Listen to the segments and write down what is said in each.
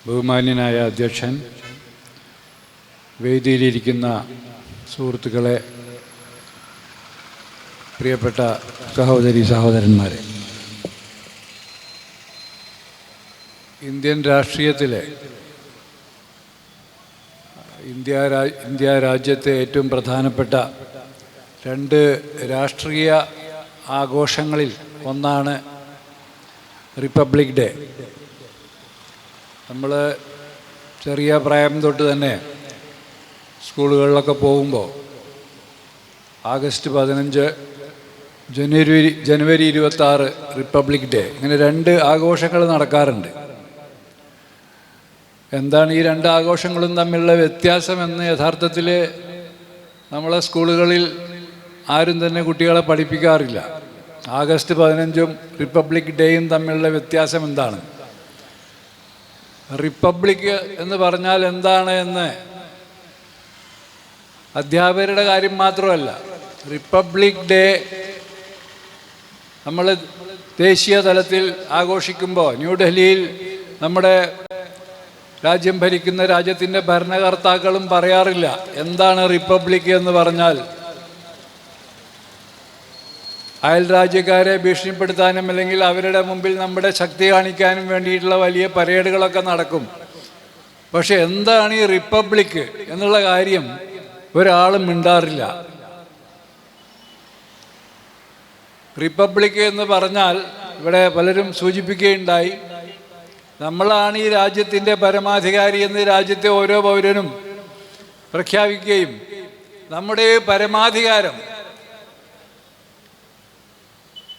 ബഹുമാന്യനായ അധ്യക്ഷൻ, വേദിയിലിരിക്കുന്ന സുഹൃത്തുക്കളെ, പ്രിയപ്പെട്ട സഹോദരി സഹോദരന്മാരെ, ഇന്ത്യൻ രാഷ്ട്രീയത്തിലെ ഇന്ത്യ രാജ്യത്തെ ഏറ്റവും പ്രധാനപ്പെട്ട രണ്ട് രാഷ്ട്രീയ ആഘോഷങ്ങളിൽ ഒന്നാണ് റിപ്പബ്ലിക് ഡേ. നമ്മൾ ചെറിയ പ്രായം തൊട്ട് തന്നെ സ്കൂളുകളിലൊക്കെ പോകുമ്പോൾ ആഗസ്റ്റ് 15, ജനുവരി 26 റിപ്പബ്ലിക് ഡേ, ഇങ്ങനെ രണ്ട് ആഘോഷങ്ങൾ നടക്കാറുണ്ട്. എന്താണ് ഈ രണ്ട് ആഘോഷങ്ങളും തമ്മിലുള്ള വ്യത്യാസമെന്ന് യഥാർത്ഥത്തിൽ നമ്മളെ സ്കൂളുകളിൽ ആരും തന്നെ കുട്ടികളെ പഠിപ്പിക്കാറില്ല. ആഗസ്റ്റ് 15 റിപ്പബ്ലിക് ഡേയും തമ്മിലുള്ള വ്യത്യാസം എന്താണ്? റിപ്പബ്ലിക് എന്ന് പറഞ്ഞാൽ എന്താണ് എന്ന് അധ്യാപകരുടെ കാര്യം മാത്രമല്ല, റിപ്പബ്ലിക് ഡേ നമ്മൾ ദേശീയ തലത്തിൽ ആഘോഷിക്കുമ്പോൾ ന്യൂഡൽഹിയിൽ നമ്മുടെ രാജ്യം ഭരിക്കുന്ന രാജ്യത്തിൻ്റെ ഭരണകർത്താക്കളും പറയാറില്ല എന്താണ് റിപ്പബ്ലിക് എന്ന് പറഞ്ഞാൽ. അയൽ രാജ്യക്കാരെ ഭീഷണിപ്പെടുത്താനും അല്ലെങ്കിൽ അവരുടെ മുമ്പിൽ നമ്മുടെ ശക്തി കാണിക്കാനും വേണ്ടിയിട്ടുള്ള വലിയ പരേഡുകളൊക്കെ നടക്കും. പക്ഷെ എന്താണ് ഈ റിപ്പബ്ലിക് എന്നുള്ള കാര്യം ഒരാളും മിണ്ടാറില്ല. റിപ്പബ്ലിക് എന്ന് പറഞ്ഞാൽ ഇവിടെ പലരും സൂചിപ്പിക്കുകയുണ്ടായി, നമ്മളാണ് ഈ രാജ്യത്തിൻ്റെ പരമാധികാരി എന്ന് രാജ്യത്തെ ഓരോ പൗരനും പ്രഖ്യാപിക്കുകയും നമ്മുടെ പരമാധികാരം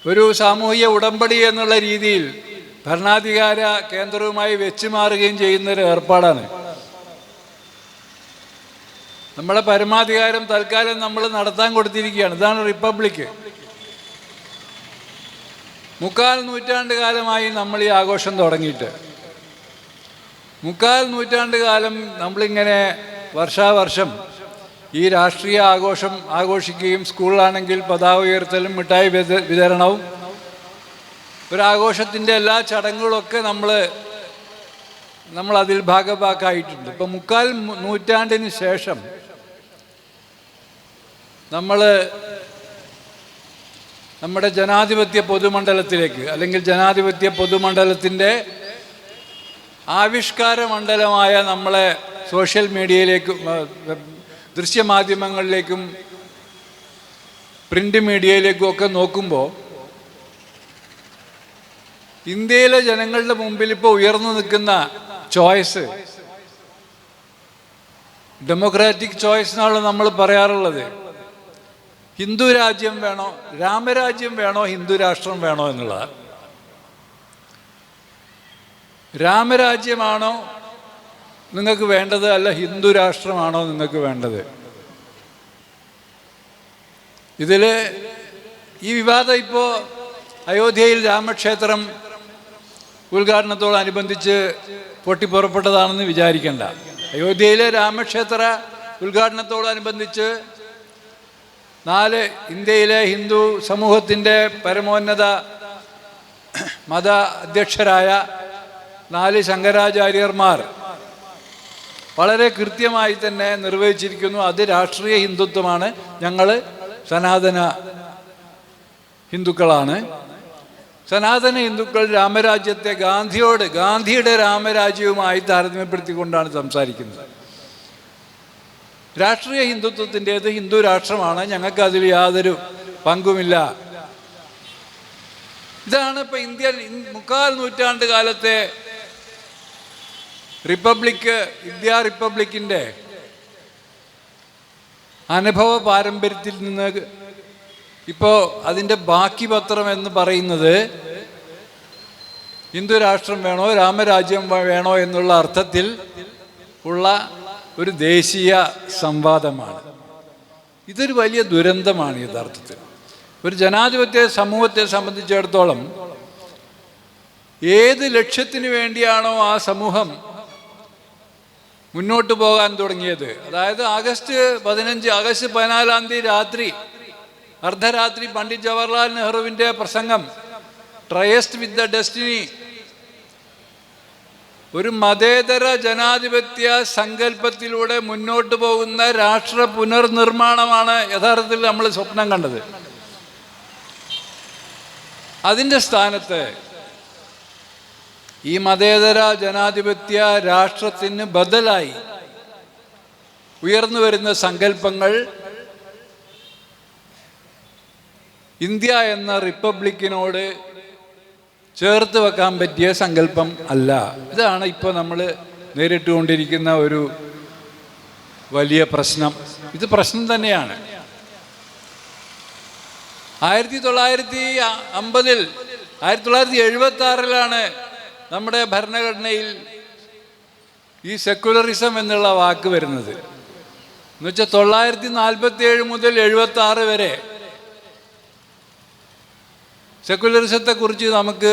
ഒരു സാമൂഹിക ഉടമ്പടി എന്നുള്ള രീതിയിൽ ഭരണാധികാര കേന്ദ്രവുമായി വെച്ചു മാറുകയും ചെയ്യുന്നൊരു ഏർപ്പാടാണ്. നമ്മുടെ പരമാധികാരം തൽക്കാലം നമ്മൾ നടത്താൻ കൊടുത്തിരിക്കുകയാണ്. ഇതാണ് റിപ്പബ്ലിക്. 3/4 നൂറ്റാണ്ട് കാലമായി നമ്മൾ ഈ ആഘോഷം തുടങ്ങിയിട്ട്. 3/4 നൂറ്റാണ്ട് കാലം നമ്മളിങ്ങനെ വർഷാവർഷം ഈ രാഷ്ട്രീയ ആഘോഷം ആഘോഷിക്കുകയും സ്കൂളിലാണെങ്കിൽ പതാക ഉയർത്തലും മിഠായി വിതരണവും ഒരാഘോഷത്തിൻ്റെ എല്ലാ ചടങ്ങുകളൊക്കെ നമ്മൾ അതിൽ ഭാഗഭാക്കായിട്ടുണ്ട്. ഇപ്പം 3/4 നൂറ്റാണ്ടിന് ശേഷം നമ്മുടെ ജനാധിപത്യ പൊതുമണ്ഡലത്തിലേക്ക്, അല്ലെങ്കിൽ ജനാധിപത്യ പൊതുമണ്ഡലത്തിൻ്റെ ആവിഷ്കാര മണ്ഡലമായ നമ്മളെ സോഷ്യൽ മീഡിയയിലേക്കും ദൃശ്യമാധ്യമങ്ങളിലേക്കും പ്രിൻ്റ് മീഡിയയിലേക്കും ഒക്കെ നോക്കുമ്പോൾ ഇന്ത്യയിലെ ജനങ്ങളുടെ മുമ്പിൽ ഇപ്പോൾ ഉയർന്നു നിൽക്കുന്ന ചോയ്സ് ഡെമോക്രാറ്റിക് ചോയ്സ് എന്നാണ് നമ്മൾ പറയാറുള്ളത്. ഹിന്ദു രാജ്യം വേണോ, രാമരാജ്യം വേണോ, ഹിന്ദു രാഷ്ട്രം വേണോ എന്നുള്ളത്. രാമരാജ്യമാണോ നിങ്ങൾക്ക് വേണ്ടത്, അല്ല ഹിന്ദു രാഷ്ട്രമാണോ നിങ്ങൾക്ക് വേണ്ടത്? ഇതിൽ ഈ വിവാദം ഇപ്പോൾ അയോധ്യയിൽ രാമക്ഷേത്രം ഉദ്ഘാടനത്തോടനുബന്ധിച്ച് പൊട്ടിപ്പുറപ്പെട്ടതാണെന്ന് വിചാരിക്കേണ്ട. അയോധ്യയിലെ രാമക്ഷേത്ര ഉദ്ഘാടനത്തോടനുബന്ധിച്ച് 4 ഇന്ത്യയിലെ ഹിന്ദു സമൂഹത്തിൻ്റെ പരമോന്നത മത അധ്യക്ഷരായ 4 ശങ്കരാചാര്യന്മാർ വളരെ കൃത്യമായി തന്നെ നിർവഹിച്ചിരിക്കുന്നു. അത് രാഷ്ട്രീയ ഹിന്ദുത്വമാണ്. ഞങ്ങൾ സനാതന ഹിന്ദുക്കളാണ്. സനാതന ഹിന്ദുക്കൾ രാമരാജ്യത്തെ ഗാന്ധിയുടെ രാമരാജ്യവുമായി താരതമ്യപ്പെടുത്തിക്കൊണ്ടാണ് സംസാരിക്കുന്നത്. രാഷ്ട്രീയ ഹിന്ദുത്വത്തിൻ്റേത് ഹിന്ദു രാഷ്ട്രമാണ്, ഞങ്ങൾക്ക് അതിൽ യാതൊരു പങ്കുമില്ല. ഇതാണ് ഇപ്പം ഇന്ത്യൻ 3/4 നൂറ്റാണ്ട് കാലത്തെ ഇന്ത്യ റിപ്പബ്ലിക്കിൻ്റെ അനുഭവ പാരമ്പര്യത്തിൽ നിന്ന് ഇപ്പോൾ അതിൻ്റെ ബാക്കി പത്രം എന്ന് പറയുന്നത് ഹിന്ദു രാഷ്ട്രം വേണോ, രാമരാജ്യം വേണോ എന്നുള്ള അർത്ഥത്തിൽ ഉള്ള ഒരു ദേശീയ സംവാദമാണ്. ഇതൊരു വലിയ ദുരന്തമാണ് യഥാർത്ഥത്തിൽ. ഒരു ജനാധിപത്യ സമൂഹത്തെ സംബന്ധിച്ചിടത്തോളം ഏത് ലക്ഷ്യത്തിന് വേണ്ടിയാണോ ആ സമൂഹം മുന്നോട്ട് പോകാൻ തുടങ്ങിയത്, അതായത് ആഗസ്റ്റ് 14 തീയതി അർദ്ധരാത്രി പണ്ഡിറ്റ് ജവഹർലാൽ നെഹ്റുവിൻ്റെ പ്രസംഗം ട്രയസ്റ്റ് വിത്ത് ദ ഡെസ്റ്റിനി ഒരു മതേതര ജനാധിപത്യ സങ്കല്പത്തിലൂടെ മുന്നോട്ട് പോകുന്ന രാഷ്ട്ര പുനർനിർമ്മാണമാണ് യഥാർത്ഥത്തിൽ നമ്മൾ സ്വപ്നം കണ്ടത്. അതിൻ്റെ സ്ഥാനത്ത് ഈ മതേതര ജനാധിപത്യ രാഷ്ട്രത്തിന് ബദലായി ഉയർന്നു വരുന്ന സങ്കല്പങ്ങൾ ഇന്ത്യ എന്ന റിപ്പബ്ലിക്കിനോട് ചേർത്ത് വെക്കാൻ പറ്റിയ സങ്കല്പം അല്ല. ഇതാണ് ഇപ്പോൾ നമ്മൾ നേരിട്ടുകൊണ്ടിരിക്കുന്ന ഒരു വലിയ പ്രശ്നം. ഇത് പ്രശ്നം തന്നെയാണ്. 1950 1976 നമ്മുടെ ഭരണഘടനയിൽ ഈ സെക്കുലറിസം എന്നുള്ള വാക്ക് വരുന്നത്. എന്നുവെച്ചാൽ 947 മുതൽ 76 വരെ സെക്കുലറിസത്തെക്കുറിച്ച് നമുക്ക്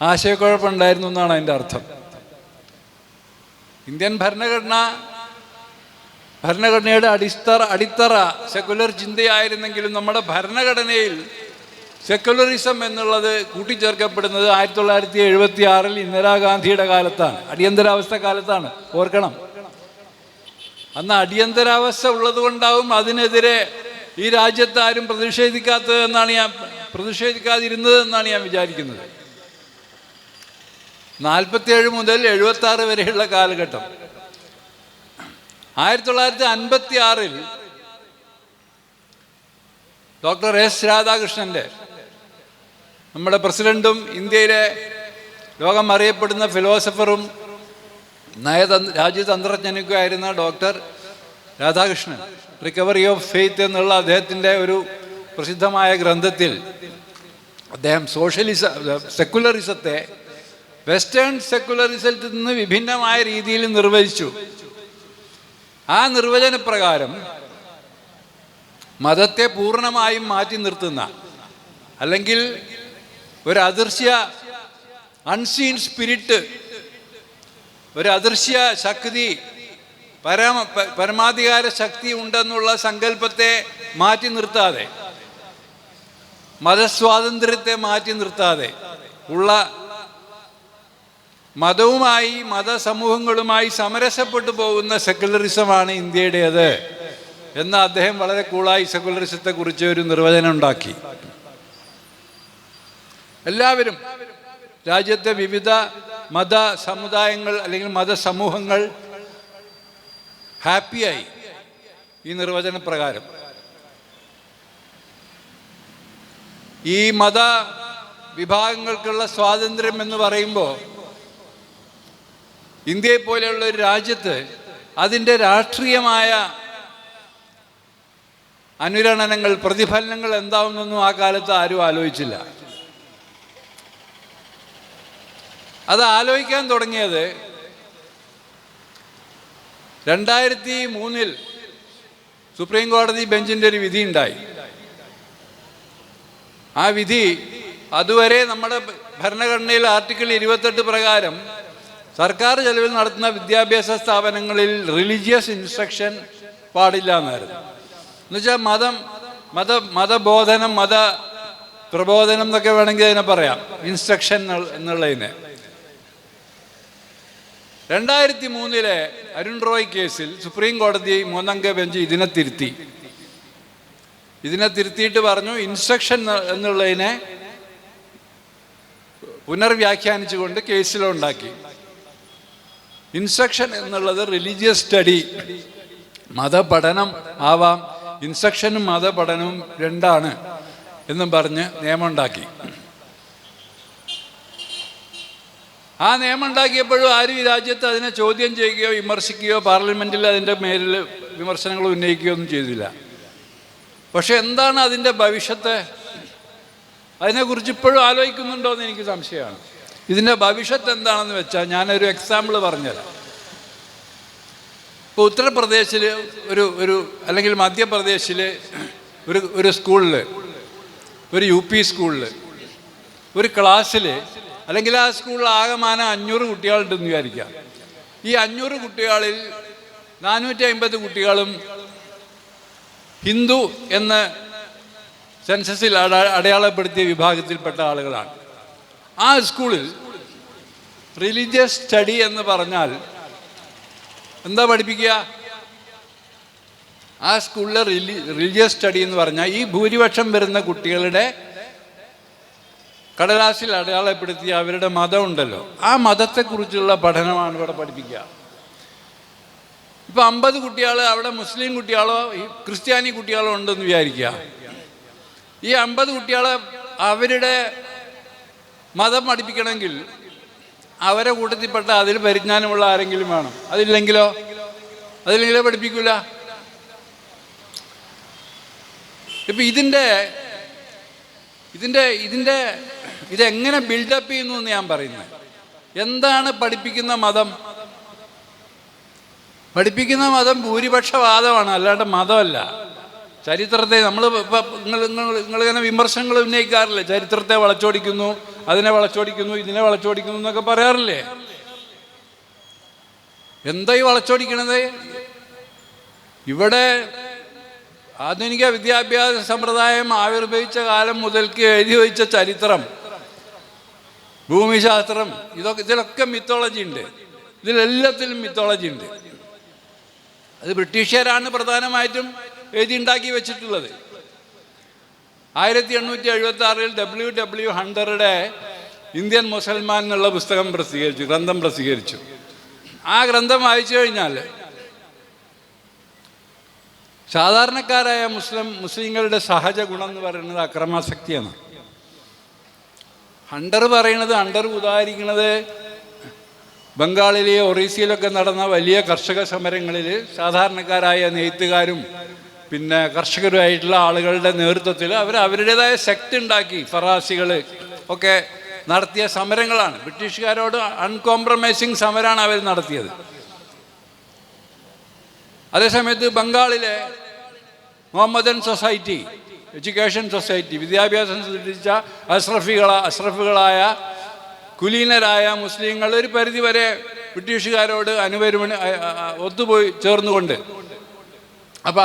ആശയക്കുഴപ്പമുണ്ടായിരുന്നു എന്നാണ് അതിൻ്റെ അർത്ഥം. ഇന്ത്യൻ ഭരണഘടനയുടെ അടിത്തറ സെക്കുലർ ചിന്തയായിരുന്നെങ്കിലും നമ്മുടെ ഭരണഘടനയിൽ സെക്കുലറിസം എന്നുള്ളത് കൂട്ടിച്ചേർക്കപ്പെടുന്നത് 1976 ഇന്ദിരാഗാന്ധിയുടെ കാലത്താണ്, അടിയന്തരാവസ്ഥ കാലത്താണ്. ഓർക്കണം, അന്ന് അടിയന്തരാവസ്ഥ ഉള്ളത് കൊണ്ടാവും അതിനെതിരെ ഈ രാജ്യത്ത് ആരും പ്രതിഷേധിക്കാതിരുന്നത് എന്നാണ് ഞാൻ വിചാരിക്കുന്നത്. 47 മുതൽ 76 വരെയുള്ള കാലഘട്ടം. 1956 ഡോക്ടർ എസ് രാധാകൃഷ്ണൻ്റെ, നമ്മുടെ പ്രസിഡന്റും ഇന്ത്യയിലെ ലോകം അറിയപ്പെടുന്ന ഫിലോസഫറും രാജ്യതന്ത്രജ്ഞനൊക്കെ ആയിരുന്ന doctor Radhakrishnan, recovery of faith എന്നുള്ള അദ്ദേഹത്തിൻ്റെ ഒരു പ്രസിദ്ധമായ ഗ്രന്ഥത്തിൽ അദ്ദേഹം സെക്കുലറിസത്തെ വെസ്റ്റേൺ സെക്കുലറിസത്തിൽ നിന്ന് വിഭിന്നമായ രീതിയിൽ നിർവചിച്ചു. ആ നിർവചനപ്രകാരം മതത്തെ പൂർണ്ണമായും മാറ്റി നിർത്തുന്ന, അല്ലെങ്കിൽ ഒരു അദൃശ്യ അൺസീൻ സ്പിരിറ്റ്, ഒരു അദൃശ്യ ശക്തി, പരമാധികാര ശക്തി ഉണ്ടെന്നുള്ള സങ്കല്പത്തെ മാറ്റി നിർത്താതെ, മതസ്വാതന്ത്ര്യത്തെ മാറ്റി നിർത്താതെ ഉള്ള, മതവുമായി മതസമൂഹങ്ങളുമായി സമരസപ്പെട്ടു പോകുന്ന സെക്കുലറിസമാണ് ഇന്ത്യയുടേത് എന്ന് അദ്ദേഹം വളരെ കൂളായി സെക്കുലറിസത്തെക്കുറിച്ച് ഒരു നിർവചനം ഉണ്ടാക്കി. എല്ലാവരും, രാജ്യത്തെ വിവിധ മത സമുദായങ്ങൾ അല്ലെങ്കിൽ മതസമൂഹങ്ങൾ ഹാപ്പിയായി ഈ നിർവചനപ്രകാരം. ഈ മത വിഭാഗങ്ങൾക്കുള്ള സ്വാതന്ത്ര്യം എന്ന് പറയുമ്പോൾ ഇന്ത്യയെ പോലെയുള്ള ഒരു രാജ്യത്ത് അതിൻ്റെ രാഷ്ട്രീയമായ അനുരണനങ്ങൾ, പ്രതിഫലനങ്ങൾ എന്താവുന്നൊന്നും ആ കാലത്ത് ആരും ആലോചിച്ചില്ല. അത് ആലോചിക്കാൻ തുടങ്ങിയത് 2003 സുപ്രീം കോടതി ബെഞ്ചിൻ്റെ ഒരു വിധി ഉണ്ടായി. ആ വിധി അതുവരെ നമ്മുടെ ഭരണഘടനയിൽ ആർട്ടിക്കിൾ 28 പ്രകാരം സർക്കാർ ചെലവിൽ നടത്തുന്ന വിദ്യാഭ്യാസ സ്ഥാപനങ്ങളിൽ റിലീജിയസ് ഇൻസ്ട്രക്ഷൻ പാടില്ല എന്നായിരുന്നു. എന്നുവെച്ചാൽ മതബോധനം, മത പ്രബോധനം എന്നൊക്കെ വേണമെങ്കിൽ അതിനെ പറയാം, ഇൻസ്ട്രക്ഷൻ എന്നുള്ളതിനെ. 2003 അരുൺ റോയ് കേസിൽ സുപ്രീം കോടതി 3-അംഗ ബെഞ്ച് ഇതിനെ തിരുത്തിയിട്ട് പറഞ്ഞു, ഇൻസ്ട്രക്ഷൻ എന്നുള്ളതിനെ പുനർവ്യാഖ്യാനിച്ചുകൊണ്ട് കേസിലുണ്ടാക്കി. ഇൻസ്ട്രക്ഷൻ എന്നുള്ളത് റിലീജിയസ് സ്റ്റഡി, മതപഠനം ആവാം, ഇൻസ്ട്രക്ഷനും മതപഠനവും രണ്ടാണ് എന്നും പറഞ്ഞ് നിയമമുണ്ടാക്കി. ആ നിയമം ഉണ്ടാക്കിയപ്പോഴും ആരും ഈ രാജ്യത്ത് അതിനെ ചോദ്യം ചെയ്യുകയോ വിമർശിക്കുകയോ പാർലമെൻറ്റിൽ അതിൻ്റെ മേലിൽ വിമർശനങ്ങൾ ഉന്നയിക്കുകയോ ഒന്നും ചെയ്തില്ല. പക്ഷെ എന്താണ് അതിൻ്റെ ഭവിഷ്യത്ത്? അതിനെക്കുറിച്ച് ഇപ്പോഴും ആലോചിക്കുന്നുണ്ടോ എന്ന് എനിക്ക് സംശയമാണ്. ഇതിൻ്റെ ഭവിഷ്യത്ത് എന്താണെന്ന് വെച്ചാൽ ഞാനൊരു എക്സാമ്പിൾ പറഞ്ഞുതരാം. ഇപ്പോൾ ഉത്തർപ്രദേശിൽ അല്ലെങ്കിൽ മധ്യപ്രദേശിൽ ഒരു സ്കൂളിൽ, ഒരു UP സ്കൂളിൽ, ഒരു ക്ലാസ്സിൽ, അല്ലെങ്കിൽ ആ സ്കൂളിൽ ആകമാനം 500 കുട്ടികളുണ്ടെന്ന് വിചാരിക്കാം. ഈ 500 കുട്ടികളിൽ 450 കുട്ടികളും ഹിന്ദു എന്ന് സെൻസസിൽ അടയാളപ്പെടുത്തിയ വിഭാഗത്തിൽപ്പെട്ട ആളുകളാണ്. ആ സ്കൂളിൽ റിലീജിയസ് സ്റ്റഡി എന്ന് പറഞ്ഞാൽ എന്താ പഠിപ്പിക്കുക? ആ സ്കൂളിലെ റിലീജിയസ് സ്റ്റഡി എന്ന് പറഞ്ഞാൽ ഈ ഭൂരിപക്ഷം വരുന്ന കുട്ടികളുടെ കടലാസിൽ അടയാളപ്പെടുത്തിയ അവരുടെ മതം ഉണ്ടല്ലോ, ആ മതത്തെക്കുറിച്ചുള്ള പഠനമാണ് ഇവിടെ പഠിപ്പിക്കുക. ഇപ്പം 50 കുട്ടികൾ അവിടെ മുസ്ലിം കുട്ടികളോ ക്രിസ്ത്യാനി കുട്ടികളോ ഉണ്ടെന്ന് വിചാരിക്കുക. ഈ 50 കുട്ടികളെ അവരുടെ മതം പഠിപ്പിക്കണമെങ്കിൽ അവരെ കൂട്ടത്തിൽപ്പെട്ട അതിൽ പരിജ്ഞാനമുള്ള ആരെങ്കിലും വേണം. അതില്ലെങ്കിലോ പഠിപ്പിക്കൂല. ഇപ്പം ഇതെങ്ങനെ ബിൽഡപ്പ് ചെയ്യുന്നു എന്ന് ഞാൻ പറയുന്നത്. എന്താണ് പഠിപ്പിക്കുന്ന മതം? പഠിപ്പിക്കുന്ന മതം ഭൂരിപക്ഷവാദമാണ്, അല്ലാണ്ട് മതമല്ല. ചരിത്രത്തെ നിങ്ങളിങ്ങനെ വിമർശനങ്ങൾ ഉന്നയിക്കാറില്ലേ? ചരിത്രത്തെ വളച്ചൊടിക്കുന്നു, അതിനെ വളച്ചൊടിക്കുന്നു, ഇതിനെ വളച്ചൊടിക്കുന്നു എന്നൊക്കെ പറയാറില്ലേ? എന്താ ഈ വളച്ചൊടിക്കണത്? ഇവിടെ ആധുനിക വിദ്യാഭ്യാസ സമ്പ്രദായം ആവിർഭവിച്ച കാലം മുതൽക്ക് എഴുതി വച്ച ചരിത്രം, ഭൂമിശാസ്ത്രം, ഇതിലൊക്കെ മിത്തോളജി ഉണ്ട്. ഇതിലെല്ലാത്തിലും മിത്തോളജി ഉണ്ട്. അത് ബ്രിട്ടീഷുകാരാണ് പ്രധാനമായിട്ടും എഴുതി ഉണ്ടാക്കി വെച്ചിട്ടുള്ളത്. 1876 W. ഹണ്ടറുടെ ഇന്ത്യൻ മുസൽമാൻ എന്നുള്ള ഗ്രന്ഥം പ്രസിദ്ധീകരിച്ചു. ആ ഗ്രന്ഥം വായിച്ചു കഴിഞ്ഞാൽ സാധാരണക്കാരായ മുസ്ലിങ്ങളുടെ സഹജ ഗുണം എന്ന് പറയുന്നത് അക്രമാസക്തിയാണ്. ഹണ്ടർ ഉദാഹരിക്കുന്നത് ബംഗാളിലെ ഒറീസയിലൊക്കെ നടന്ന വലിയ കർഷക സമരങ്ങളിൽ സാധാരണക്കാരായ നെയ്ത്തുകാരും പിന്നെ കർഷകരുമായിട്ടുള്ള ആളുകളുടെ നേതൃത്വത്തിൽ അവരുടേതായ സെക്ട് ഉണ്ടാക്കി ഫറാസികൾ ഒക്കെ നടത്തിയ സമരങ്ങളാണ്. ബ്രിട്ടീഷുകാരോട് അൺകോംപ്രമൈസിങ് സമരമാണ് അവർ നടത്തിയത്. അതേസമയത്ത് ബംഗാളിലെ മുഹമ്മദൻ സൊസൈറ്റി, എഡ്യൂക്കേഷൻ സൊസൈറ്റി, വിദ്യാഭ്യാസം സൃഷ്ടിച്ച അഷ്റഫുകളായ കുലീനരായ മുസ്ലിങ്ങൾ ഒരു പരിധിവരെ ബ്രിട്ടീഷുകാരോട് ഒത്തുപോയി ചേർന്നുകൊണ്ട്. അപ്പോൾ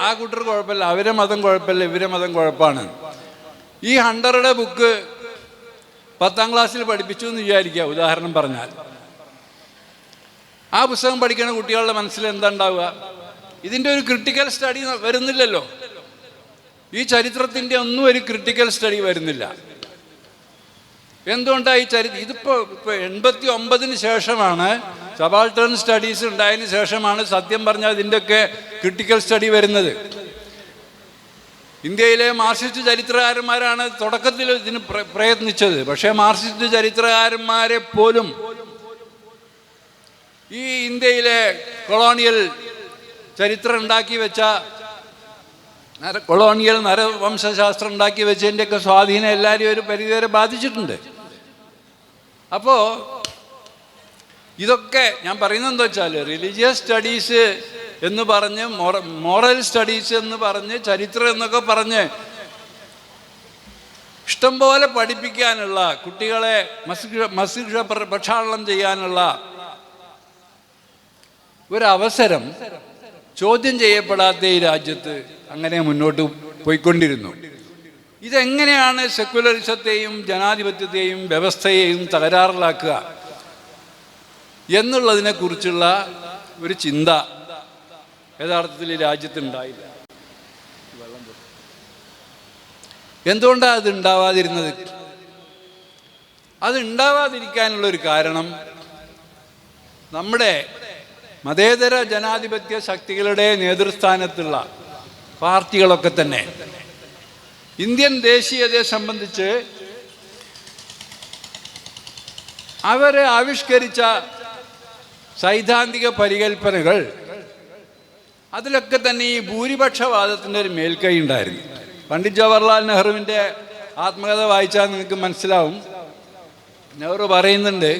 ആ കൂട്ടർ കുഴപ്പമില്ല, അവരെ മതം കുഴപ്പമില്ല, ഇവരെ മതം കുഴപ്പമാണ്. ഈ ഹണ്ടറുടെ ബുക്ക് 10ാം ക്ലാസ്സിൽ പഠിപ്പിച്ചു എന്ന് വിചാരിക്കുക, ഉദാഹരണം പറഞ്ഞാൽ. ആ പുസ്തകം പഠിക്കുന്ന കുട്ടികളുടെ മനസ്സിൽ എന്താ ഉണ്ടാവുക? ഇതിൻ്റെ ഒരു ക്രിട്ടിക്കൽ സ്റ്റഡി വരുന്നില്ലല്ലോ. ഈ ചരിത്രത്തിൻ്റെ ഒന്നും ഒരു ക്രിട്ടിക്കൽ സ്റ്റഡി വരുന്നില്ല. എന്തുകൊണ്ടാണ് ഇതിപ്പോൾ 89-ന് ശേഷമാണ്, സബാൾട്ടേൺ സ്റ്റഡീസ് ഉണ്ടായതിന് ശേഷമാണ് സത്യം പറഞ്ഞാൽ ഇതിൻ്റെയൊക്കെ ക്രിട്ടിക്കൽ സ്റ്റഡി വരുന്നത്. ഇന്ത്യയിലെ മാർക്സിസ്റ്റ് ചരിത്രകാരന്മാരാണ് തുടക്കത്തിൽ ഇതിന് പ്രയത്നിച്ചത്. പക്ഷേ മാർക്സിസ്റ്റ് ചരിത്രകാരന്മാരെ പോലും ഈ ഇന്ത്യയിലെ കൊളോണിയൽ ചരിത്രം ഉണ്ടാക്കി വെച്ച, കൊളോണിയൽ നരവംശാസ്ത്രം ഉണ്ടാക്കി വെച്ചതിൻ്റെയൊക്കെ സ്വാധീനം എല്ലാവരെയും ഒരു പരിധിവരെ ബാധിച്ചിട്ടുണ്ട്. അപ്പോൾ ഇതൊക്കെ ഞാൻ പറയുന്നത് എന്താ വെച്ചാൽ, റിലീജിയസ് സ്റ്റഡീസ് എന്ന് പറഞ്ഞ്, മോറൽ സ്റ്റഡീസ് എന്ന് പറഞ്ഞ്, ചരിത്രം എന്നൊക്കെ പറഞ്ഞ് ഇഷ്ടംപോലെ പഠിപ്പിക്കാനുള്ള, കുട്ടികളെ മസ്തിഷ്ക പ്രക്ഷാളനം ചെയ്യാനുള്ള ഒരവസരം ചോദ്യം ചെയ്യപ്പെടാത്ത ഈ രാജ്യത്ത് അങ്ങനെ മുന്നോട്ട് പോയിക്കൊണ്ടിരുന്നു. ഇതെങ്ങനെയാണ് സെക്യുലറിസത്തെയും ജനാധിപത്യത്തെയും വ്യവസ്ഥയെയും തകരാറിലാക്കുക എന്നുള്ളതിനെക്കുറിച്ചുള്ള ഒരു ചിന്ത യഥാർത്ഥത്തിൽ ഈ രാജ്യത്തുണ്ടായില്ല. എന്തുകൊണ്ടാണ് അത് ഉണ്ടാവാതിരുന്നത്? അത് ഉണ്ടാവാതിരിക്കാനുള്ളൊരു കാരണം നമ്മുടെ മതേതര ജനാധിപത്യ ശക്തികളുടെ നേതൃസ്ഥാനത്തുള്ള പാർട്ടികളൊക്കെ തന്നെ ഇന്ത്യൻ ദേശീയതയെ സംബന്ധിച്ച് അവരെ ആവിഷ്കരിച്ച സൈദ്ധാന്തിക പരികൽപ്പനകൾ, അതിലൊക്കെ തന്നെ ഈ ഭൂരിപക്ഷവാദത്തിൻ്റെ ഒരു മേൽക്കൈ ഉണ്ടായിരുന്നു. പണ്ഡിറ്റ് ജവഹർലാൽ നെഹ്റുവിൻ്റെ ആത്മകഥ വായിച്ചാൽ നിങ്ങൾക്ക് മനസ്സിലാവും. നെഹ്റു പറയുന്നുണ്ട്,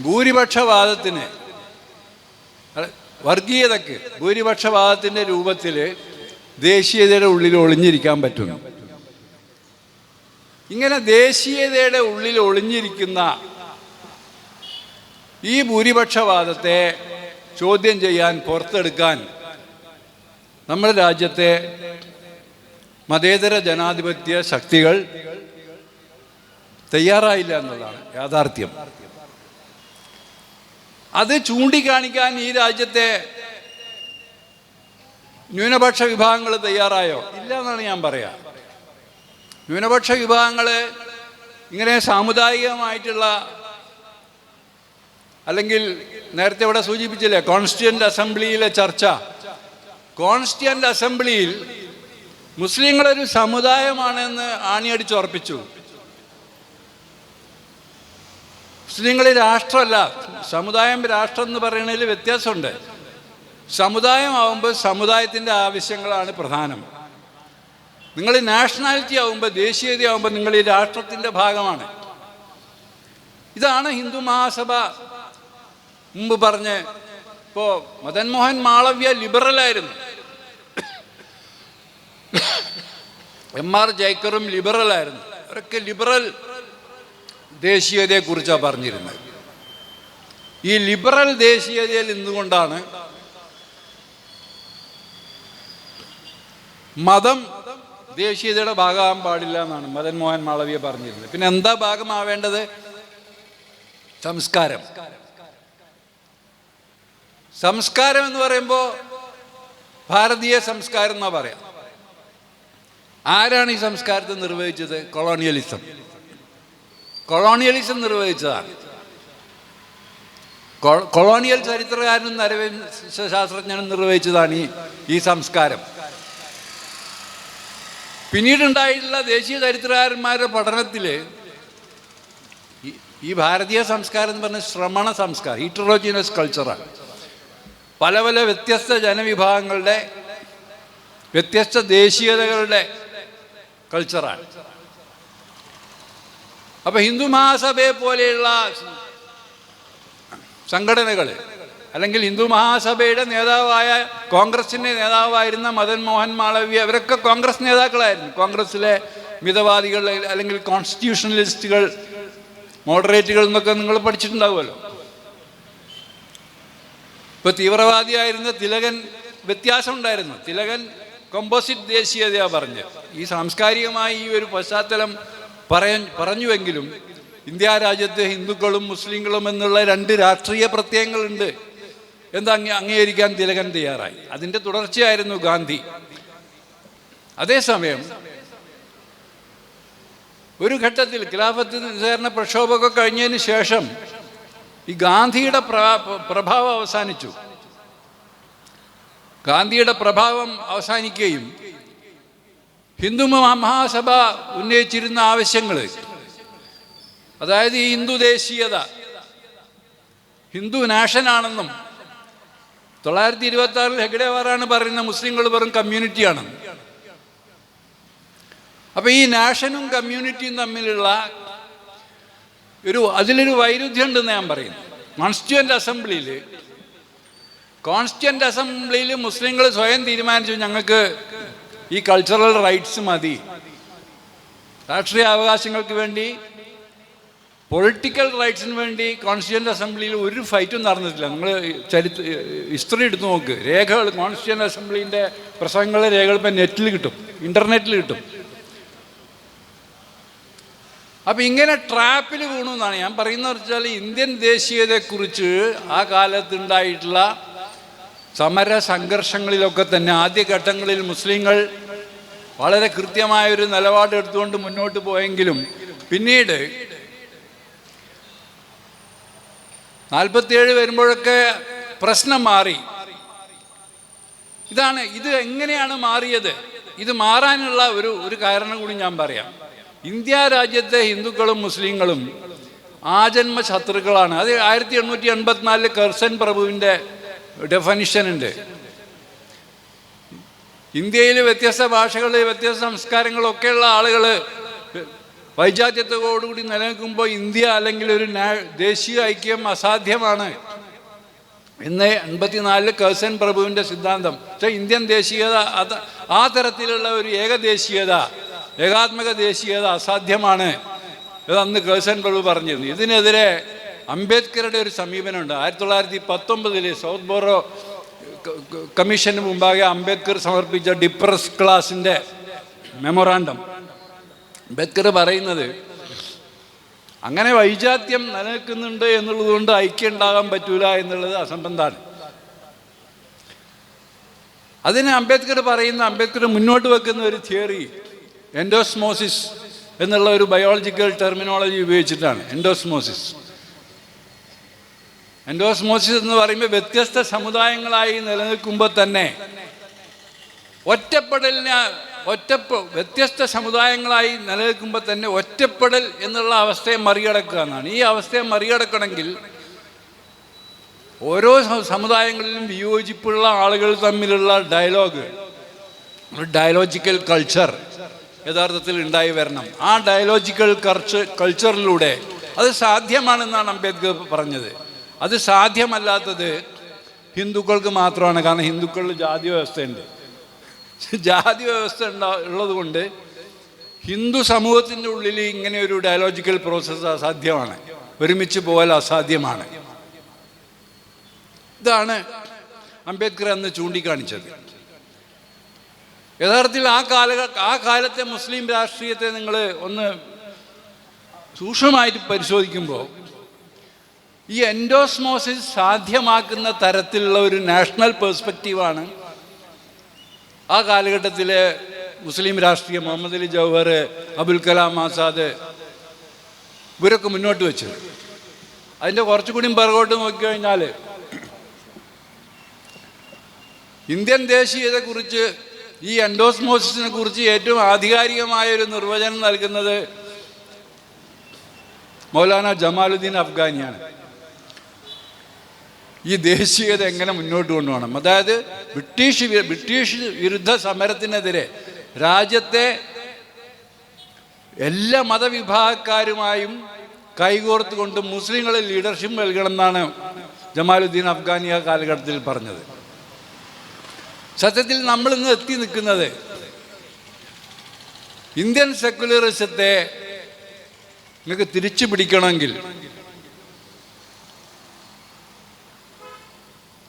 ഭൂരിപക്ഷവാദത്തിന്, വർഗീയതയ്ക്ക് ഭൂരിപക്ഷവാദത്തിൻ്റെ രൂപത്തിൽ ദേശീയതയുടെ ഉള്ളിൽ ഒളിഞ്ഞിരിക്കാൻ പറ്റുന്നു. ഇങ്ങനെ ദേശീയതയുടെ ഉള്ളിൽ ഒളിഞ്ഞിരിക്കുന്ന ഈ ഭൂരിപക്ഷവാദത്തെ ചോദ്യം ചെയ്യാൻ, പുറത്തെടുക്കാൻ നമ്മുടെ രാജ്യത്തെ മതേതര ജനാധിപത്യ ശക്തികൾ തയ്യാറായില്ല എന്നുള്ളതാണ് യാഥാർത്ഥ്യം. അത് ചൂണ്ടിക്കാണിക്കാൻ ഈ രാജ്യത്തെ ന്യൂനപക്ഷ വിഭാഗങ്ങൾ തയ്യാറായോ? ഇല്ല എന്നാണ് ഞാൻ പറയാം. ന്യൂനപക്ഷ വിഭാഗങ്ങൾ ഇങ്ങനെ സാമുദായികമായിട്ടുള്ള, അല്ലെങ്കിൽ നേരത്തെ ഇവിടെ സൂചിപ്പിച്ചില്ലേ കോൺസ്റ്റിറ്റ്യൂവൻ്റ് അസംബ്ലിയിലെ ചർച്ച, കോൺസ്റ്റിറ്റ്യൂവൻ്റ് അസംബ്ലിയിൽ മുസ്ലിങ്ങളൊരു സമുദായമാണെന്ന് ആണിയടിച്ചുറപ്പിച്ചു. മുസ്ലിങ്ങൾ രാഷ്ട്രമല്ല, സമുദായം രാഷ്ട്രം എന്ന് പറയുന്നതിൽ വ്യത്യാസമുണ്ട്. സമുദായമാവുമ്പോൾ സമുദായത്തിൻ്റെ ആവശ്യങ്ങളാണ് പ്രധാനം. നിങ്ങൾ നാഷണാലിറ്റി ആവുമ്പോൾ, ദേശീയതയാവുമ്പോൾ നിങ്ങൾ ഈ രാഷ്ട്രത്തിൻ്റെ ഭാഗമാണ്. ഇതാണ് ഹിന്ദു മഹാസഭ മുമ്പ് പറഞ്ഞ്. ഇപ്പോൾ മദൻ മോഹൻ മാളവ്യ ലിബറലായിരുന്നു, MR ജയക്കറും ലിബറലായിരുന്നു. അവരൊക്കെ ലിബറൽ ദേശീയതയെക്കുറിച്ചാണ് പറഞ്ഞിരുന്നത്. ഈ ലിബറൽ ദേശീയതയിൽ നിന്നുകൊണ്ടാണ് മതം ദേശീയതയുടെ ഭാഗമാകാൻ പാടില്ല എന്നാണ് മദൻ മോഹൻ മാളവ്യ പറഞ്ഞിരുന്നത്. പിന്നെ എന്താ ഭാഗമാവേണ്ടത്? സംസ്കാരം. സംസ്കാരം എന്ന് പറയുമ്പോൾ ഭാരതീയ സംസ്കാരം എന്നാ പറയാം. ആരാണ് ഈ സംസ്കാരത്തെ നിർവഹിച്ചത്? കൊളോണിയലിസം നിർവഹിച്ചതാണ്. കൊളോണിയൽ ചരിത്രകാരനും നരവംശ ശാസ്ത്രജ്ഞനും നിർവഹിച്ചതാണ് ഈ സംസ്കാരം. പിന്നീടുണ്ടായിട്ടുള്ള ദേശീയ ചരിത്രകാരന്മാരുടെ പഠനത്തിൽ ഈ ഭാരതീയ സംസ്കാരം എന്ന് പറഞ്ഞ ശ്രമണ സംസ്കാരം, ഹീറ്ററോജീനസ് കൾച്ചറാണ്. പല പല വ്യത്യസ്ത ജനവിഭാഗങ്ങളുടെ വ്യത്യസ്ത ദേശീയതകളുടെ കൾച്ചറാണ്. അപ്പോൾ ഹിന്ദു മഹാസഭയെ പോലെയുള്ള സംഘടനകൾ, അല്ലെങ്കിൽ ഹിന്ദു മഹാസഭയുടെ നേതാവായ, കോൺഗ്രസിൻ്റെ നേതാവായിരുന്ന മദൻ മോഹൻ മാളവ്യ, അവരൊക്കെ കോൺഗ്രസ് നേതാക്കളായിരുന്നു. കോൺഗ്രസ്സിലെ മിതവാദികൾ, അല്ലെങ്കിൽ കോൺസ്റ്റിറ്റ്യൂഷണലിസ്റ്റുകൾ, മോഡറേറ്റുകൾ എന്നൊക്കെ നിങ്ങൾ പഠിച്ചിട്ടുണ്ടാവുമല്ലോ. ഇപ്പോൾ തീവ്രവാദിയായിരുന്ന തിലകൻ വ്യത്യാസം ഉണ്ടായിരുന്നു. തിലകൻ കോമ്പോസിറ്റ് ദേശീയതയാണ് പറഞ്ഞ്. ഈ സാംസ്കാരികമായി ഈ ഒരു പശ്ചാത്തലം പറഞ്ഞുവെങ്കിലും ഇന്ത്യ രാജ്യത്ത് ഹിന്ദുക്കളും മുസ്ലിങ്ങളും എന്നുള്ള രണ്ട് രാഷ്ട്രീയ പ്രത്യയങ്ങളുണ്ട് എന്ന് അംഗീകരിക്കാൻ തിലകൻ തയ്യാറായി. അതിൻ്റെ തുടർച്ചയായിരുന്നു ഗാന്ധി. അതേസമയം ഒരു ഘട്ടത്തിൽ ഖിലാഫത്ത് നിസ്സഹകരണ പ്രക്ഷോഭമൊക്കെ കഴിഞ്ഞതിന് ശേഷം ഈ ഗാന്ധിയുടെ പ്രഭാവം അവസാനിച്ചു. ഗാന്ധിയുടെ പ്രഭാവം അവസാനിക്കുകയും ഹിന്ദു മഹാസഭ ഉന്നയിച്ചിരുന്ന ആവശ്യങ്ങൾ, അതായത് ഈ ഹിന്ദു ദേശീയത, ഹിന്ദു നാഷനാണെന്നും 926 ഹെഗ്ഡേവാറാണ് പറയുന്ന മുസ്ലിങ്ങൾ വെറും കമ്മ്യൂണിറ്റിയാണ്. അപ്പോൾ ഈ നാഷനും കമ്മ്യൂണിറ്റിയും തമ്മിലുള്ള അതിലൊരു വൈരുദ്ധ്യം ഉണ്ടെന്ന് ഞാൻ പറയുന്നു. കോൺസ്റ്റിറ്റ്യൂവൻ്റ് അസംബ്ലിയിൽ മുസ്ലിങ്ങൾ സ്വയം തീരുമാനിച്ചു, ഞങ്ങൾക്ക് ഈ കൾച്ചറൽ റൈറ്റ്സ് മതി, രാഷ്ട്രീയ അവകാശങ്ങൾക്ക് വേണ്ടി, പൊളിറ്റിക്കൽ റൈറ്റ്സിന് വേണ്ടി കോൺസ്റ്റിറ്റ്യൂവൻ്റ് അസംബ്ലിയിൽ ഒരു ഫൈറ്റും നടന്നിട്ടില്ല. നിങ്ങൾ ഹിസ്റ്ററി എടുത്തു നോക്ക്, രേഖകൾ, കോൺസ്റ്റിറ്റ്യൂവൻ്റ് അസംബ്ലിൻ്റെ പ്രസംഗങ്ങളുടെ രേഖകൾ ഇപ്പം നെറ്റിൽ കിട്ടും, ഇൻ്റർനെറ്റിൽ കിട്ടും. അപ്പം ഇങ്ങനെ ട്രാപ്പിൽ വീണു എന്നാണ് ഞാൻ പറയുന്നത്. വെച്ചാൽ ഇന്ത്യൻ ദേശീയതയെക്കുറിച്ച് ആ കാലത്തുണ്ടായിട്ടുള്ള സമര സംഘർഷങ്ങളിലൊക്കെ തന്നെ ആദ്യഘട്ടങ്ങളിൽ മുസ്ലിങ്ങൾ വളരെ കൃത്യമായൊരു നിലപാടെടുത്തുകൊണ്ട് മുന്നോട്ട് പോയെങ്കിലും പിന്നീട് 47 വരുമ്പോഴൊക്കെ പ്രശ്നം മാറി. ഇത് എങ്ങനെയാണ് മാറിയത്? ഇത് മാറാനുള്ള ഒരു കാരണം കൂടി ഞാൻ പറയാം. ഇന്ത്യ രാജ്യത്തെ ഹിന്ദുക്കളും മുസ്ലിങ്ങളും ആജന്മ ശത്രുക്കളാണ്. അത് 1884 കർസൻ പ്രഭുവിൻ്റെ ഡെഫനിഷൻ ഉണ്ട്. ഇന്ത്യയിൽ വ്യത്യസ്ത ഭാഷകൾ, വ്യത്യസ്ത സംസ്കാരങ്ങളൊക്കെയുള്ള ആളുകൾ വൈജാത്യത്തോടുകൂടി നിലനിൽക്കുമ്പോൾ ഇന്ത്യ അല്ലെങ്കിൽ ഒരു ദേശീയ ഐക്യം അസാധ്യമാണ് എന്ന് 84 കർസൻ പ്രഭുവിൻ്റെ സിദ്ധാന്തം. പക്ഷേ ഇന്ത്യൻ ദേശീയത ആ തരത്തിലുള്ള ഒരു ഏകാത്മക ദേശീയത അസാധ്യമാണ് ഇത് അന്ന് കർസൻ പ്രഭു പറഞ്ഞിരുന്നു. ഇതിനെതിരെ അംബേദ്കറുടെ ഒരു സമീപനമുണ്ട്. 1919 സൗത്ത് ബോറോ കമ്മീഷന് മുമ്പാകെ അംബേദ്കർ സമർപ്പിച്ച ഡിപ്രസ് ക്ലാസിൻ്റെ മെമ്മോറാണ്ടം. അംബേദ്കർ പറയുന്നത് അങ്ങനെ വൈജാത്യം നിലനിൽക്കുന്നുണ്ട് എന്നുള്ളതുകൊണ്ട് ഐക്യം ഉണ്ടാകാൻ പറ്റൂല എന്നുള്ളത് അസംബന്ധമാണ്. അതിന് അംബേദ്കർ മുന്നോട്ട് വെക്കുന്ന ഒരു തിയറി എൻഡോസ്മോസിസ് എന്നുള്ള ഒരു ബയോളജിക്കൽ ടെർമിനോളജി ഉപയോഗിച്ചിട്ടാണ്. എൻഡോസ്മോസിസ് എന്ന് പറയുമ്പോൾ വ്യത്യസ്ത സമുദായങ്ങളായി നിലനിൽക്കുമ്പോൾ തന്നെ വ്യത്യസ്ത സമുദായങ്ങളായി നിലനിൽക്കുമ്പോൾ തന്നെ ഒറ്റപ്പെടൽ എന്നുള്ള അവസ്ഥയെ മറികടക്കുക എന്നാണ്. ഈ അവസ്ഥയെ മറികടക്കണമെങ്കിൽ ഓരോ സമുദായങ്ങളിലും വിയോജിപ്പുള്ള ആളുകൾ തമ്മിലുള്ള ഡയലോജിക്കൽ കൾച്ചർ യഥാർത്ഥത്തിൽ ഉണ്ടായി വരണം. ആ ഡയലോജിക്കൽ കൾച്ചറിലൂടെ അത് സാധ്യമാണെന്നാണ് അംബേദ്കർ പറഞ്ഞത്. അത് സാധ്യമല്ലാത്തത് ഹിന്ദുക്കൾക്ക് മാത്രമാണ്. കാരണം ഹിന്ദുക്കളിൽ ജാതി വ്യവസ്ഥയുണ്ട്. ജാതി വ്യവസ്ഥ ഉള്ളത് കൊണ്ട് ഹിന്ദു സമൂഹത്തിൻ്റെ ഉള്ളിൽ ഇങ്ങനെ ഒരു ഡയലോജിക്കൽ പ്രോസസ്സ് അസാധ്യമാണ്, ഒരുമിച്ച് പോകാൻ അസാധ്യമാണ്. ഇതാണ് അംബേദ്കർ അന്ന് ചൂണ്ടിക്കാണിച്ചത്. യഥാർത്ഥത്തിൽ ആ കാലത്തെ മുസ്ലിം രാഷ്ട്രീയത്തെ നിങ്ങൾ ഒന്ന് സൂക്ഷ്മമായിട്ട് പരിശോധിക്കുമ്പോൾ ഈ എൻഡോസ്മോസിസ് സാധ്യമാക്കുന്ന തരത്തിലുള്ള ഒരു നാഷണൽ പെർസ്പെക്റ്റീവാണ് ആ കാലഘട്ടത്തിലെ മുസ്ലിം രാഷ്ട്രീയം, മുഹമ്മദ് അലി ജൗഹർ, അബുൽ കലാം ആസാദ്, ഇവരൊക്കെ മുന്നോട്ട് വെച്ചത്. അതിൻ്റെ കുറച്ചുകൂടി പിറകോട്ട് നോക്കിക്കഴിഞ്ഞാൽ ഇന്ത്യൻ ദേശീയതയെക്കുറിച്ച്, ഈ എൻഡോസ്മോസിസിനെ കുറിച്ച് ഏറ്റവും ആധികാരികമായൊരു നിർവചനം നൽകുന്നത് മൗലാന ജമാലുദ്ദീൻ അഫ്ഗാനിയാണ്. ഈ ദേശീയത എങ്ങനെ മുന്നോട്ട് കൊണ്ടുപോകണം, അതായത് ബ്രിട്ടീഷ് വിരുദ്ധ സമരത്തിനെതിരെ രാജ്യത്തെ എല്ലാ മതവിഭാഗക്കാരുമായും കൈകോർത്തുകൊണ്ട് മുസ്ലിങ്ങളെ ലീഡർഷിപ്പ് നൽകണം എന്നാണ് ജമാലുദ്ദീൻ അഫ്ഗാനി ആ കാലഘട്ടത്തിൽ പറഞ്ഞത്. സത്യത്തിൽ നമ്മളിന്ന് എത്തി നിൽക്കുന്നത് ഇന്ത്യൻ സെക്യുലറിസത്തെ നിങ്ങൾക്ക് തിരിച്ചു പിടിക്കണമെങ്കിൽ,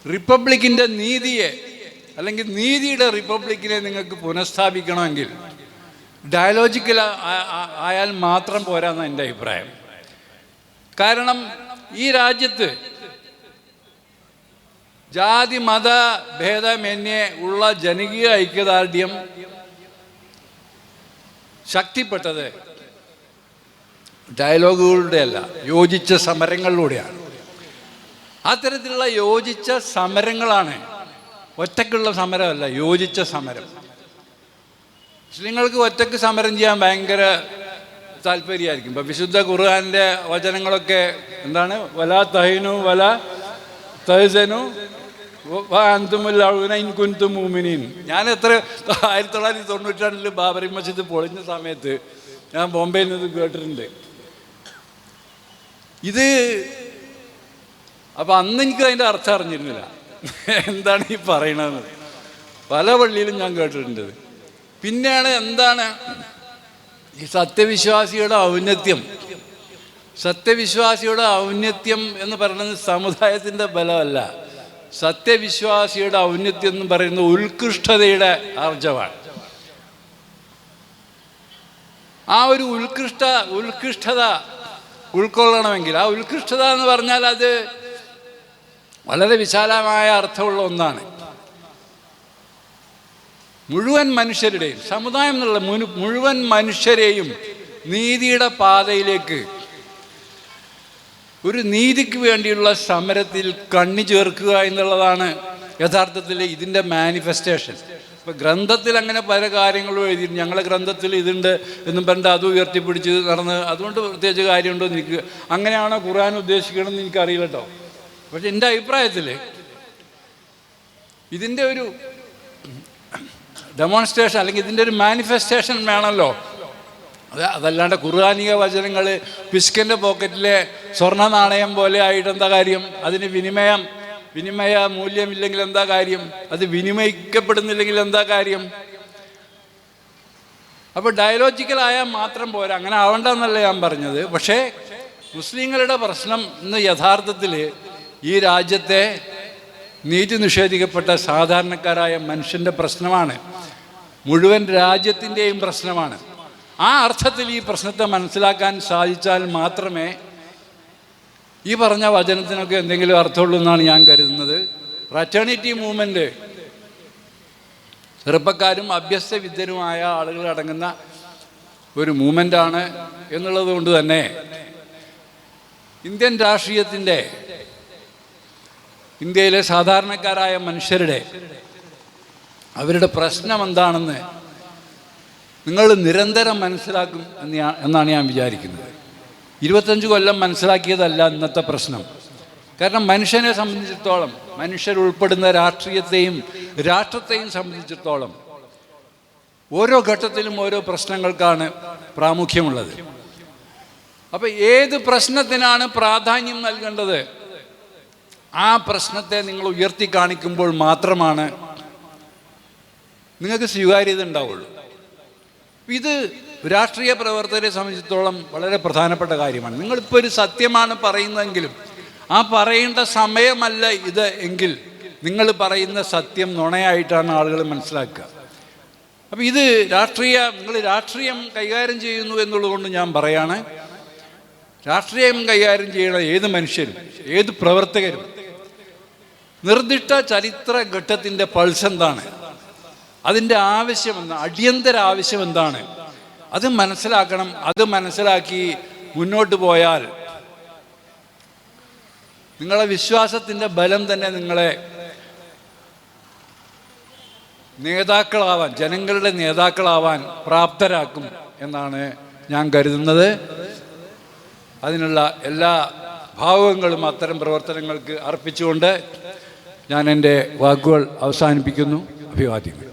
റിപ്പബ്ലിക്കിൻ്റെ നീതിയെ അല്ലെങ്കിൽ നീതിയുടെ റിപ്പബ്ലിക്കിനെ നിങ്ങൾക്ക് പുനഃസ്ഥാപിക്കണമെങ്കിൽ ഡയലോജിക്കൽ ആയാൽ മാത്രം പോരാന്നാണ് എൻ്റെ അഭിപ്രായം. കാരണം ഈ രാജ്യത്ത് ജാതി മത ഭേദമന്യേ ഉള്ള ജനകീയ ഐക്യദാർഢ്യം ശക്തിപ്പെട്ടത് ഡയലോഗുകളുടെ അല്ല, യോജിച്ച സമരങ്ങളിലൂടെയാണ്. അത്തരത്തിലുള്ള യോജിച്ച സമരങ്ങളാണ്, ഒറ്റക്കുള്ള സമരമല്ല, യോജിച്ച സമരം. മുസ്ലിങ്ങൾക്ക് ഒറ്റക്ക് സമരം ചെയ്യാൻ ഭയങ്കര താല്പര്യമായിരിക്കും. ഇപ്പം വിശുദ്ധ ഖുർആൻ്റെ വചനങ്ങളൊക്കെ എന്താണ്, വല തഹീനു വല തഹ്സനു മൂമിനീൻ. ഞാൻ 1992 ബാബറി മസ്ജിദ് പൊളിഞ്ഞ സമയത്ത് ഞാൻ ബോംബെയിൽ നിന്ന് കേട്ടിട്ടുണ്ട് ഇത്. അപ്പം അന്ന് എനിക്ക് അതിൻ്റെ അർത്ഥം അറിഞ്ഞിരുന്നില്ല, എന്താണ് ഈ പറയണതെന്ന്. പല പള്ളിയിലും ഞാൻ കേട്ടിട്ടുണ്ട്. പിന്നെയാണ് എന്താണ് ഈ സത്യവിശ്വാസിയുടെ ഔന്നത്യം എന്ന് പറയുന്നത് സമുദായത്തിൻ്റെ ബലമല്ല. സത്യവിശ്വാസിയുടെ ഔന്നത്യം എന്ന് പറയുന്നത് ഉത്കൃഷ്ടതയുടെ ആർജവാണ്. ആ ഒരു ഉത്കൃഷ്ടത ഉൾക്കൊള്ളണമെങ്കിൽ, ആ ഉത്കൃഷ്ടത എന്ന് പറഞ്ഞാൽ അത് വളരെ വിശാലമായ അർത്ഥമുള്ള ഒന്നാണ്. മുഴുവൻ മനുഷ്യരുടെയും, സമുദായം എന്നുള്ള മുഴുവൻ മനുഷ്യരെയും നീതിയുടെ പാതയിലേക്ക്, ഒരു നീതിക്ക് വേണ്ടിയുള്ള സമരത്തിൽ കണ്ണി ചേർക്കുക എന്നുള്ളതാണ് യഥാർത്ഥത്തിൽ ഇതിൻ്റെ മാനിഫെസ്റ്റേഷൻ. ഇപ്പം ഗ്രന്ഥത്തിൽ അങ്ങനെ പല കാര്യങ്ങളും എഴുതിയിരുന്നു. ഞങ്ങളുടെ ഗ്രന്ഥത്തിൽ ഇതുണ്ട് എന്നും പറഞ്ഞിട്ട് അതും ഉയർത്തിപ്പിടിച്ച് നടന്ന്, അതുകൊണ്ട് പ്രത്യേകിച്ച് കാര്യമുണ്ടോ എന്ന് എനിക്ക്, അങ്ങനെയാണോ ഖുർആൻ ഉദ്ദേശിക്കണമെന്ന് എനിക്കറിയില്ല കേട്ടോ. പക്ഷെ എൻ്റെ അഭിപ്രായത്തിൽ ഇതിൻ്റെ ഒരു ഡെമോൺസ്ട്രേഷൻ അല്ലെങ്കിൽ ഇതിൻ്റെ ഒരു മാനിഫെസ്റ്റേഷൻ വേണമല്ലോ. അതല്ലാണ്ട് ഖുർആനിക വചനങ്ങൾ പിസ്കൻ്റെ പോക്കറ്റിലെ സ്വർണ്ണ നാണയം പോലെ ആയിട്ട് എന്താ കാര്യം? അതിന് വിനിമയ മൂല്യമില്ലെങ്കിൽ എന്താ കാര്യം? അത് വിനിമയിക്കപ്പെടുന്നില്ലെങ്കിൽ എന്താ കാര്യം? അപ്പോൾ ഡയലോജിക്കലായാൽ മാത്രം പോരാ, അങ്ങനെ ആവണ്ടെന്നല്ല ഞാൻ പറഞ്ഞത്. പക്ഷേ മുസ്ലിങ്ങളുടെ പ്രശ്നം ഇന്ന് യഥാർത്ഥത്തിൽ ഈ രാജ്യത്തെ നീതി നിഷേധിക്കപ്പെട്ട സാധാരണക്കാരായ മനുഷ്യൻ്റെ പ്രശ്നമാണ്, മുഴുവൻ രാജ്യത്തിൻ്റെയും പ്രശ്നമാണ്. ആ അർത്ഥത്തിൽ ഈ പ്രശ്നത്തെ മനസ്സിലാക്കാൻ സാധിച്ചാൽ മാത്രമേ ഈ പറഞ്ഞ വചനത്തിനൊക്കെ എന്തെങ്കിലും അർത്ഥമുള്ളൂ എന്നാണ് ഞാൻ കരുതുന്നത്. ഫ്രറ്റേണിറ്റി മൂവ്മെൻറ്റ് ചെറുപ്പക്കാരും അഭ്യസ്ത വിദ്യരുമായ ആളുകൾ അടങ്ങുന്ന ഒരു മൂവ്മെൻ്റാണ് എന്നുള്ളത് കൊണ്ട് തന്നെ ഇന്ത്യൻ രാഷ്ട്രീയത്തിൻ്റെ, ഇന്ത്യയിലെ സാധാരണക്കാരായ മനുഷ്യരുടെ അവരുടെ പ്രശ്നം എന്താണെന്ന് നിങ്ങൾ നിരന്തരം മനസ്സിലാക്കും എന്നാണ് ഞാൻ വിചാരിക്കുന്നത്. 25 കൊല്ലം മനസ്സിലാക്കിയതല്ല ഇന്നത്തെ പ്രശ്നം. കാരണം മനുഷ്യനെ സംബന്ധിച്ചിടത്തോളം, മനുഷ്യരുൾപ്പെടുന്ന രാഷ്ട്രീയത്തെയും രാഷ്ട്രത്തെയും സംബന്ധിച്ചിടത്തോളം ഓരോ ഘട്ടത്തിലും ഓരോ പ്രശ്നങ്ങൾക്കാണ് പ്രാമുഖ്യമുള്ളത്. അപ്പോൾ ഏത് പ്രശ്നത്തിനാണ് പ്രാധാന്യം നൽകേണ്ടത്, ആ പ്രശ്നത്തെ നിങ്ങൾ ഉയർത്തി കാണിക്കുമ്പോൾ മാത്രമാണ് നിങ്ങൾക്ക് സ്വീകാര്യത ഉണ്ടാവുള്ളൂ. ഇത് രാഷ്ട്രീയ പ്രവർത്തകരെ സംബന്ധിച്ചിടത്തോളം വളരെ പ്രധാനപ്പെട്ട കാര്യമാണ്. നിങ്ങളിപ്പോൾ ഒരു സത്യമാണ് പറയുന്നതെങ്കിലും ആ പറയേണ്ട സമയമല്ല ഇത് എങ്കിൽ നിങ്ങൾ പറയുന്ന സത്യം നുണയായിട്ടാണ് ആളുകൾ മനസ്സിലാക്കുക. അപ്പോൾ ഇത് നിങ്ങൾ രാഷ്ട്രീയം കൈകാര്യം ചെയ്യുന്നു എന്നുള്ളതുകൊണ്ട് ഞാൻ പറയാണ്, രാഷ്ട്രീയം കൈകാര്യം ചെയ്യുന്ന ഏത് മനുഷ്യരും ഏത് പ്രവർത്തകരും നിർദ്ദിഷ്ട ചരിത്ര ഘട്ടത്തിൻ്റെ പൾസ് എന്താണ്, അതിൻ്റെ ആവശ്യമെന്താണ്, അടിയന്തര ആവശ്യം എന്താണ്, അത് മനസ്സിലാക്കണം. അത് മനസ്സിലാക്കി മുന്നോട്ട് പോയാൽ നിങ്ങളെ വിശ്വാസത്തിൻ്റെ ബലം തന്നെ നിങ്ങളെ നേതാക്കളാവാൻ, ജനങ്ങളുടെ നേതാക്കളാവാൻ പ്രാപ്തരാക്കും എന്നാണ് ഞാൻ കരുതുന്നത്. അതിനുള്ള എല്ലാ ഭാവുകങ്ങളും അത്തരം പ്രവർത്തനങ്ങൾക്ക് അർപ്പിച്ചുകൊണ്ട് ഞാൻ എൻ്റെ വാക്കുകൾ അവസാനിപ്പിക്കുന്നു. അഭിവാദ്യങ്ങൾ.